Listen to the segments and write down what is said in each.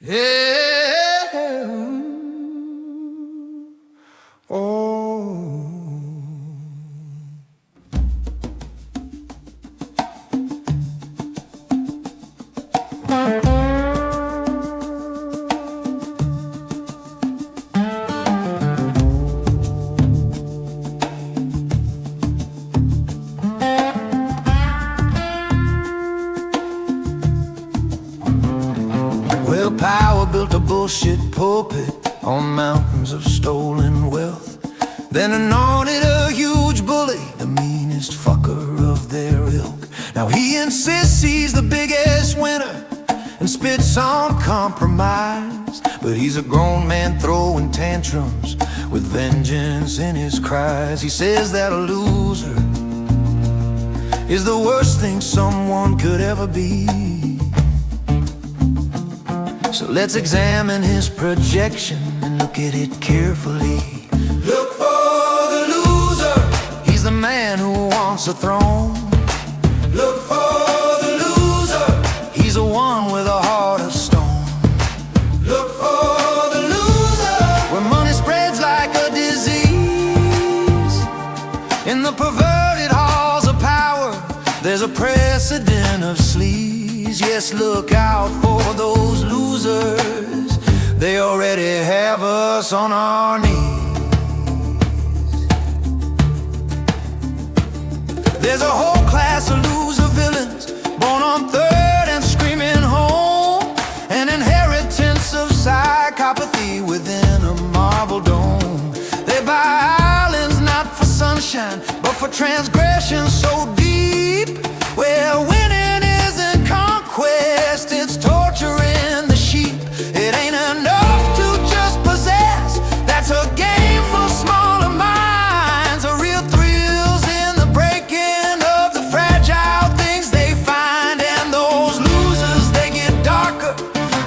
Yeah. Oh. Well, power built a bullshit pulpit on mountains of stolen wealth, then anointed a huge bully, the meanest fucker of their ilk. Now he insists he's the biggest winner and spits on compromise, but he's a grown man throwing tantrums with vengeance in his cries. He says that a loser is the worst thing someone could ever be. So let's examine his projection and look at it carefully. Look for the loser, he's the man who wants a throne. Look for the loser, he's the one with a heart of stone. Look for the loser, where money spreads like a disease. In the perverted halls of power, there's a precedent of sleaze. Yes, look out for those losers, they already have us on our knees. There's a whole class of loser villains, born on third and screaming home, an inheritance of psychopathy within a marble dome. They buy islands not for sunshine, but for transgression so deep, where winning isn't conquest, it's torturing the sheep. It ain't enough to just possess, that's a game for smaller minds. A real thrills in the breaking of the fragile things they find. And those losers, they get darker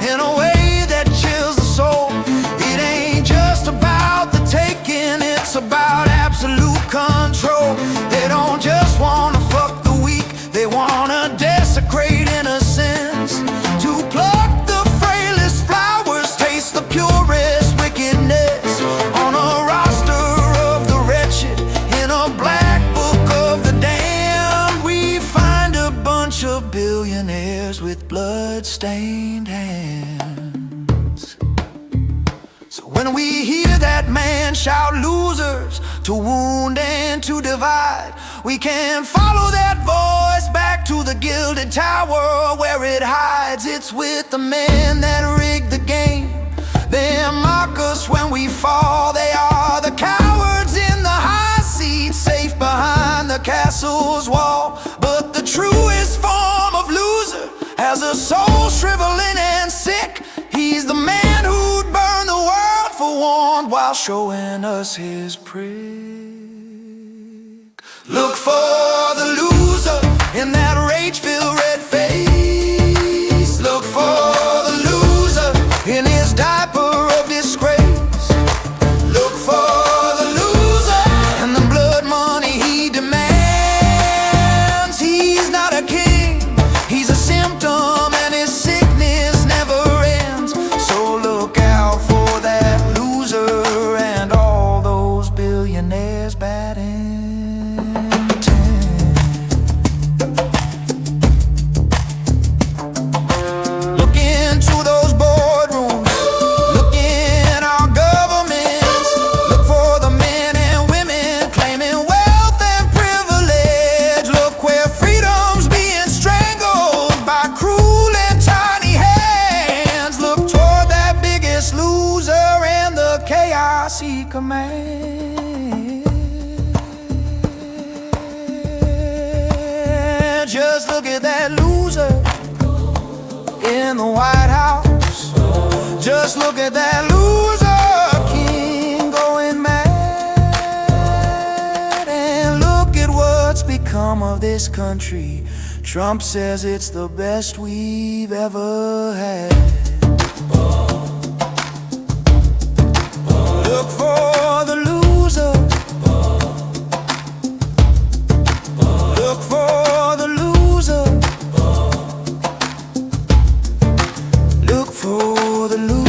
in a way that chills the soul. It ain't just about the taking, it's about absolute control. They don't just wanna fuck the weak, they wanna desecrate innocence. To pluck the frailest flowers, taste the purest wickedness. On a roster of the wretched, in a black book of the damned, we find a bunch of billionaires with blood-stained hands. So when we hear that man shout losers, to wound and to divide, we can follow that voice back to the gilded tower where it hides. It's with the men that rig the game, they mock us when we fall. They are the cowards in the high seat, safe behind the castle's wall. But the truest form of loser has a soul shriveling and sick. He's the man who'd burn the world for warmth while showing us his prick. Look for the loser in that rage-filled red face. Look for the loser in his diaper of disgrace. Look for the loser and the blood money he demands. He's not a king, he's a symptom, and his sickness never ends. So look out for that loser and all those billionaires bad intent. Look into those boardrooms, look in our governments. Look for the men and women claiming wealth and privilege. Look where freedom's being strangled by cruel and tiny hands. Look toward that biggest loser and the chaos he commands. Just look at that loser in the White House. Just look at that loser king going mad. And look at what's become of this country. Trump says it's the best we've ever had. Look for the loser. Look for the loser. Look for for the loser.